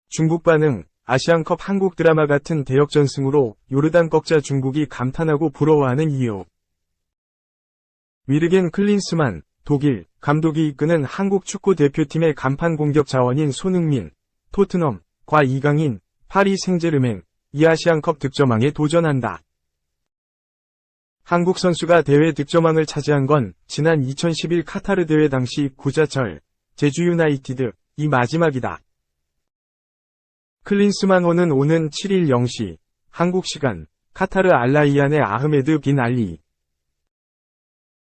중국 반응, 아시안컵 한국 드라마 같은 대역전승으로 요르단 꺾자 중국이 감탄하고 부러워하는 이유. 위르겐 클린스만, 독일, 감독이 이끄는 한국 축구 대표팀의 간판 공격 자원인 손흥민, 토트넘, 과 이강인, 파리 생제르맹, 이 아시안컵 득점왕에 도전한다. 한국 선수가 대회 득점왕을 차지한 건 지난 2011 카타르 대회 당시 구자철, 제주 유나이티드, 이 마지막이다. 클린스만호는 오는 7일 0시, 한국 시간, 카타르 알라이안의 아흐메드 빈 알리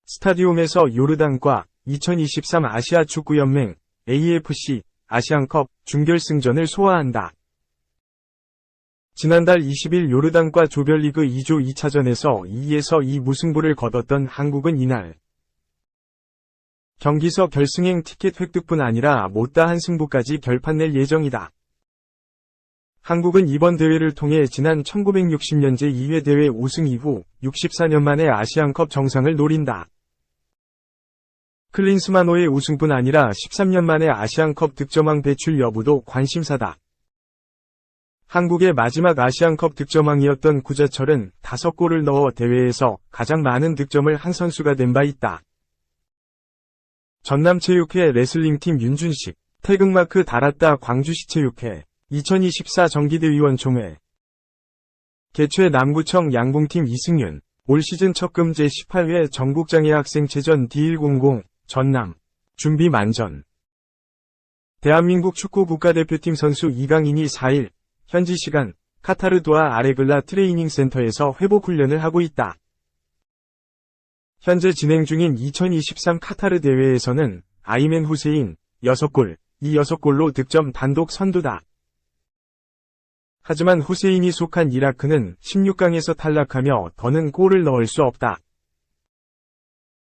스타디움에서 요르단과 2023 아시아 축구연맹, AFC, 아시안컵 준결승전을 소화한다. 지난달 20일 요르단과 조별리그 2조 2차전에서 2-2 무승부를 거뒀던 한국은 이날 경기서 결승행 티켓 획득뿐 아니라 못다한 승부까지 결판낼 예정이다. 한국은 이번 대회를 통해 지난 1960년제 2회 대회 우승 이후 64년 만에 아시안컵 정상을 노린다. 클린스만호의 우승뿐 아니라 13년 만에 아시안컵 득점왕 배출 여부도 관심사다. 한국의 마지막 아시안컵 득점왕이었던 구자철은 5골을 넣어 대회에서 가장 많은 득점을 한 선수가 된 바 있다. 전남체육회 레슬링팀 윤준식, 태극마크 달았다 광주시체육회, 2024 정기대위원총회. 개최 남구청 양궁팀 이승윤, 올 시즌 첫 금 제18회 전국장애학생체전 D100, 전남, 준비 만전. 대한민국 축구 국가대표팀 선수 이강인이 4일, 현지 시간, 카타르 도하 아레글라 트레이닝 센터에서 회복 훈련을 하고 있다. 현재 진행 중인 2023 카타르 대회에서는 아이맨 후세인, 6골, 이 6골로 득점 단독 선두다. 하지만 후세인이 속한 이라크는 16강에서 탈락하며 더는 골을 넣을 수 없다.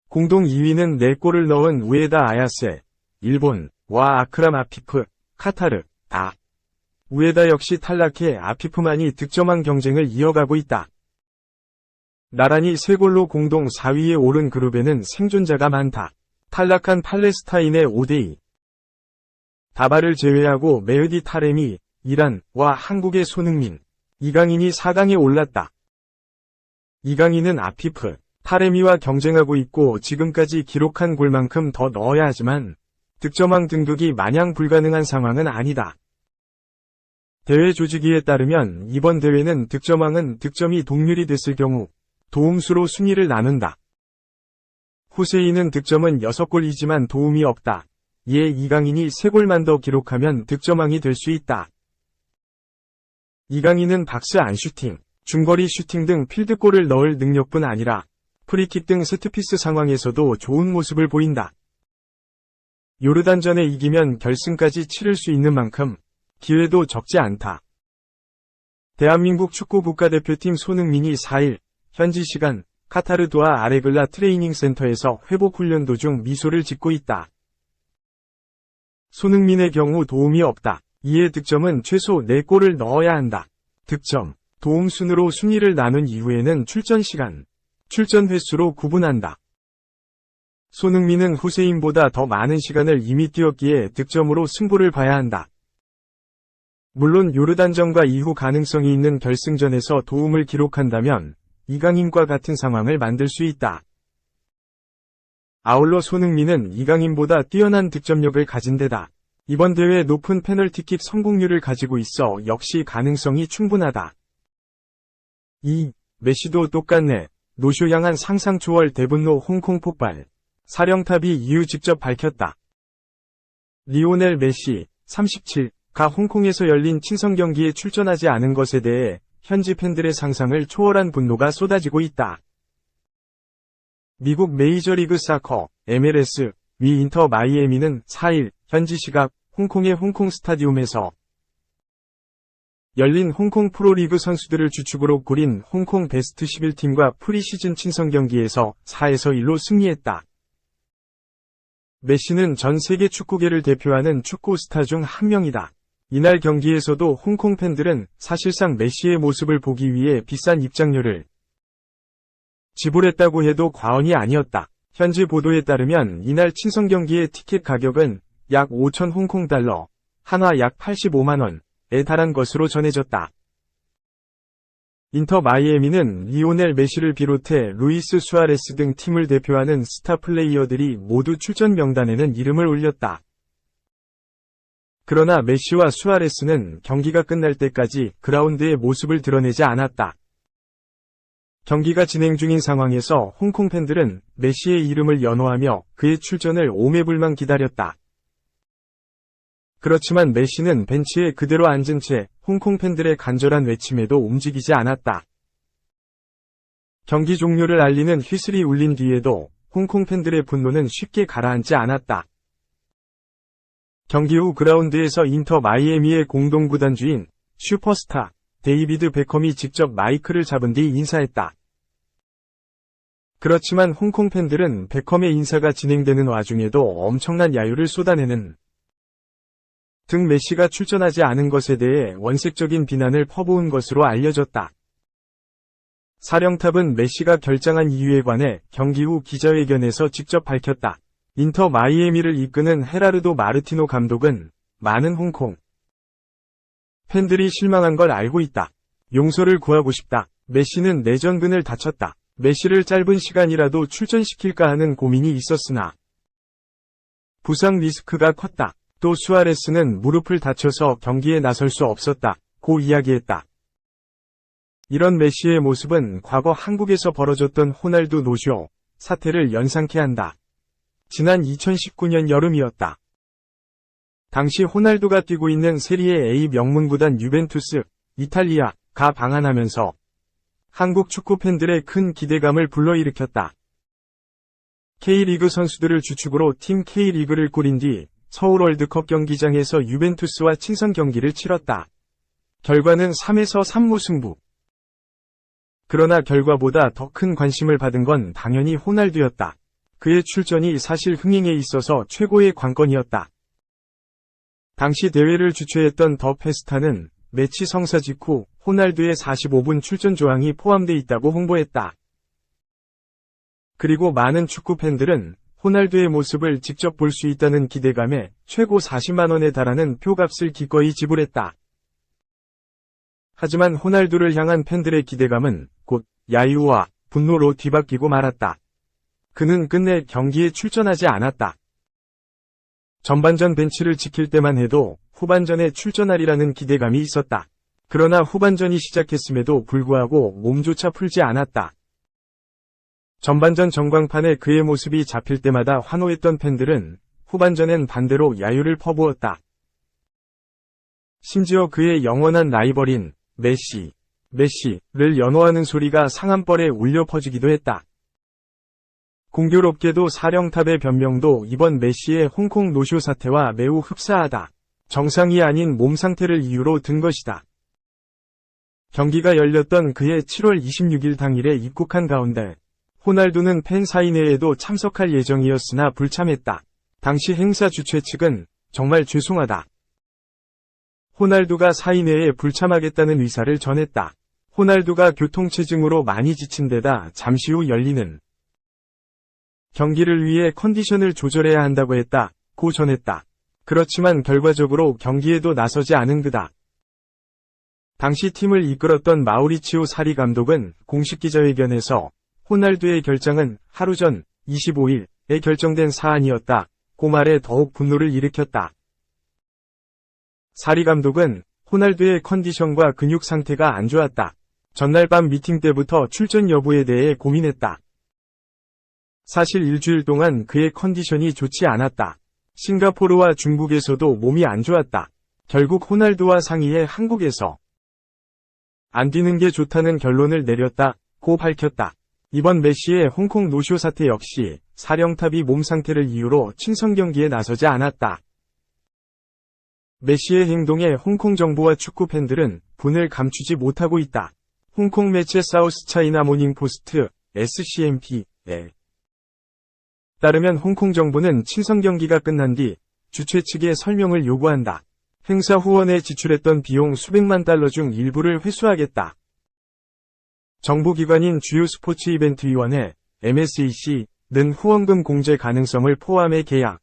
공동 2위는 4골을 넣은 우에다 아야세, 일본, 와 아크람 아피프, 카타르, 다. 우에다 역시 탈락해 아피프만이 득점왕 경쟁을 이어가고 있다. 나란히 3골로 공동 4위에 오른 그룹에는 생존자가 많다. 탈락한 팔레스타인의 오데이, 다바를 제외하고 메흐디 타레미, 이란과 한국의 손흥민, 이강인이 4강에 올랐다. 이강인은 아피프, 타레미와 경쟁하고 있고 지금까지 기록한 골만큼 더 넣어야 하지만 득점왕 등극이 마냥 불가능한 상황은 아니다. 대회 조직위에 따르면 이번 대회는 득점왕은 득점이 동률이 됐을 경우 도움수로 순위를 나눈다. 후세인은 득점은 6골이지만 도움이 없다. 이에 이강인이 3골만 더 기록하면 득점왕이 될 수 있다. 이강인은 박스 안 슈팅, 중거리 슈팅 등 필드골을 넣을 능력뿐 아니라 프리킥 등 세트피스 상황에서도 좋은 모습을 보인다. 요르단전에 이기면 결승까지 치를 수 있는 만큼 기회도 적지 않다. 대한민국 축구 국가대표팀 손흥민이 4일, 현지 시간, 카타르 도하 아레글라 트레이닝 센터에서 회복 훈련 도중 미소를 짓고 있다. 손흥민의 경우 도움이 없다. 이에 득점은 최소 4골을 넣어야 한다. 득점, 도움 순으로 순위를 나눈 이후에는 출전 시간, 출전 횟수로 구분한다. 손흥민은 후세인보다 더 많은 시간을 이미 뛰었기에 득점으로 승부를 봐야 한다. 물론 요르단전과 이후 가능성이 있는 결승전에서 도움을 기록한다면 이강인과 같은 상황을 만들 수 있다. 아울러 손흥민은 이강인보다 뛰어난 득점력을 가진 데다 이번 대회 높은 페널티킥 성공률을 가지고 있어 역시 가능성이 충분하다. 메시도 똑같네. 노쇼 향한 상상 초월 대분노 홍콩 폭발. 사령탑이 이유 직접 밝혔다. 리오넬 메시, 37가 홍콩에서 열린 친선 경기에 출전하지 않은 것에 대해 현지 팬들의 상상을 초월한 분노가 쏟아지고 있다. 미국 메이저리그 사커, MLS, 위 인터 마이애미는 4일, 현지 시각, 홍콩의 홍콩 스타디움에서 열린 홍콩 프로리그 선수들을 주축으로 꾸린 홍콩 베스트 11팀과 프리시즌 친선 경기에서 4-1로 승리했다. 메시는 전 세계 축구계를 대표하는 축구 스타 중 한 명이다. 이날 경기에서도 홍콩 팬들은 사실상 메시의 모습을 보기 위해 비싼 입장료를 지불했다고 해도 과언이 아니었다. 현지 보도에 따르면 이날 친선 경기의 티켓 가격은 약 5천 홍콩 달러, 한화 약 85만 원에 달한 것으로 전해졌다. 인터 마이애미는 리오넬 메시를 비롯해 루이스 수아레스 등 팀을 대표하는 스타 플레이어들이 모두 출전 명단에는 이름을 올렸다. 그러나 메시와 수아레스는 경기가 끝날 때까지 그라운드의 모습을 드러내지 않았다. 경기가 진행 중인 상황에서 홍콩 팬들은 메시의 이름을 연호하며 그의 출전을 오매불망 기다렸다. 그렇지만 메시는 벤치에 그대로 앉은 채 홍콩 팬들의 간절한 외침에도 움직이지 않았다. 경기 종료를 알리는 휘슬이 울린 뒤에도 홍콩 팬들의 분노는 쉽게 가라앉지 않았다. 경기 후 그라운드에서 인터 마이애미의 공동구단주인 슈퍼스타 데이비드 베컴이 직접 마이크를 잡은 뒤 인사했다. 그렇지만 홍콩 팬들은 베컴의 인사가 진행되는 와중에도 엄청난 야유를 쏟아내는 등 메시가 출전하지 않은 것에 대해 원색적인 비난을 퍼부은 것으로 알려졌다. 사령탑은 메시가 결장한 이유에 관해 경기 후 기자회견에서 직접 밝혔다. 인터 마이애미를 이끄는 헤라르도 마르티노 감독은 많은 홍콩 팬들이 실망한 걸 알고 있다. 용서를 구하고 싶다. 메시는 내전근을 다쳤다. 메시를 짧은 시간이라도 출전시킬까 하는 고민이 있었으나 부상 리스크가 컸다. 또 수아레스는 무릎을 다쳐서 경기에 나설 수 없었다. 고 이야기했다. 이런 메시의 모습은 과거 한국에서 벌어졌던 호날두 노쇼 사태를 연상케 한다. 지난 2019년 여름이었다. 당시 호날두가 뛰고 있는 세리에 A 명문구단 유벤투스, 이탈리아가 방한하면서 한국 축구 팬들의 큰 기대감을 불러일으켰다. K리그 선수들을 주축으로 팀 K리그를 꾸린 뒤 서울 월드컵 경기장에서 유벤투스와 친선 경기를 치렀다. 결과는 3에서 3무 승부. 그러나 결과보다 더 큰 관심을 받은 건 당연히 호날두였다. 그의 출전이 사실 흥행에 있어서 최고의 관건이었다. 당시 대회를 주최했던 더 페스타는 매치 성사 직후 호날두의 45분 출전 조항이 포함돼 있다고 홍보했다. 그리고 많은 축구 팬들은 호날두의 모습을 직접 볼 수 있다는 기대감에 최고 40만 원에 달하는 표값을 기꺼이 지불했다. 하지만 호날두를 향한 팬들의 기대감은 곧 야유와 분노로 뒤바뀌고 말았다. 그는 끝내 경기에 출전하지 않았다. 전반전 벤치를 지킬 때만 해도 후반전에 출전하리라는 기대감이 있었다. 그러나 후반전이 시작했음에도 불구하고 몸조차 풀지 않았다. 전반전 전광판에 그의 모습이 잡힐 때마다 환호했던 팬들은 후반전엔 반대로 야유를 퍼부었다. 심지어 그의 영원한 라이벌인 메시를 연호하는 소리가 상한벌에 울려 퍼지기도 했다. 공교롭게도 사령탑의 변명도 이번 메시의 홍콩 노쇼 사태와 매우 흡사하다. 정상이 아닌 몸 상태를 이유로 든 것이다. 경기가 열렸던 그해 7월 26일 당일에 입국한 가운데 호날두는 팬 사인회에도 참석할 예정이었으나 불참했다. 당시 행사 주최 측은 정말 죄송하다. 호날두가 사인회에 불참하겠다는 의사를 전했다. 호날두가 교통체증으로 많이 지친 데다 잠시 후 열리는 경기를 위해 컨디션을 조절해야 한다고 했다고 전했다. 그렇지만 결과적으로 경기에도 나서지 않은 그다. 당시 팀을 이끌었던 마우리치오 사리 감독은 공식 기자회견에서 호날두의 결장은 하루 전 25일에 결정된 사안이었다고 말해 더욱 분노를 일으켰다. 사리 감독은 호날두의 컨디션과 근육 상태가 안 좋았다. 전날 밤 미팅 때부터 출전 여부에 대해 고민했다. 사실 일주일 동안 그의 컨디션이 좋지 않았다. 싱가포르와 중국에서도 몸이 안 좋았다. 결국 호날두와 상의해 한국에서 안 뛰는 게 좋다는 결론을 내렸다고 밝혔다. 이번 메시의 홍콩 노쇼 사태 역시 사령탑이 몸 상태를 이유로 친선 경기에 나서지 않았다. 메시의 행동에 홍콩 정부와 축구 팬들은 분을 감추지 못하고 있다. 홍콩 매체 사우스 차이나 모닝 포스트 SCMP에 따르면 홍콩 정부는 친선 경기가 끝난 뒤 주최 측에 설명을 요구한다. 행사 후원에 지출했던 비용 수백만 달러 중 일부를 회수하겠다. 정부기관인 주요 스포츠 이벤트 위원회 MSEC는 후원금 공제 가능성을 포함해 계약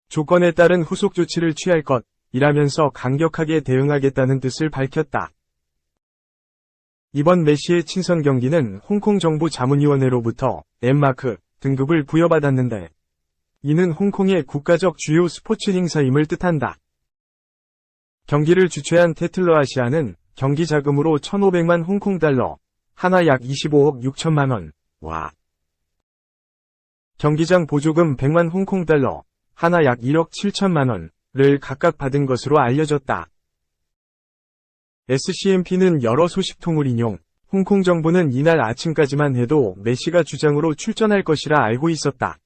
조건에 따른 후속 조치를 취할 것이라면서 강력하게 대응하겠다는 뜻을 밝혔다. 이번 메시의 친선 경기는 홍콩 정부 자문위원회로부터 M마크 등급을 부여받았는데 이는 홍콩의 국가적 주요 스포츠 행사임을 뜻한다. 경기를 주최한 테틀러 아시아는 경기 자금으로 1,500만 홍콩 달러, 하나 약 25억 6천만 원와 경기장 보조금 100만 홍콩 달러, 하나 약 1억 7천만 원을 각각 받은 것으로 알려졌다. SCMP는 여러 소식통을 인용, 홍콩 정부는 이날 아침까지만 해도 메시가 주장으로 출전할 것이라 알고 있었다.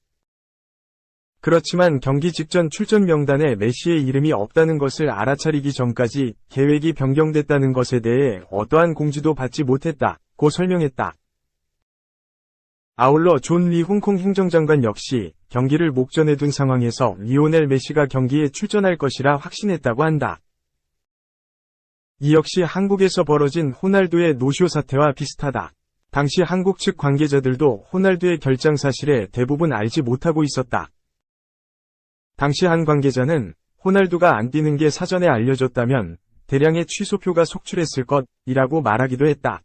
그렇지만 경기 직전 출전 명단에 메시의 이름이 없다는 것을 알아차리기 전까지 계획이 변경됐다는 것에 대해 어떠한 공지도 받지 못했다고 설명했다. 아울러 존 리 홍콩 행정장관 역시 경기를 목전에 둔 상황에서 리오넬 메시가 경기에 출전할 것이라 확신했다고 한다. 이 역시 한국에서 벌어진 호날두의 노쇼 사태와 비슷하다. 당시 한국 측 관계자들도 호날두의 결장 사실에 대부분 알지 못하고 있었다. 당시 한 관계자는 호날두가 안 뛰는 게 사전에 알려졌다면 대량의 취소표가 속출했을 것이라고 말하기도 했다.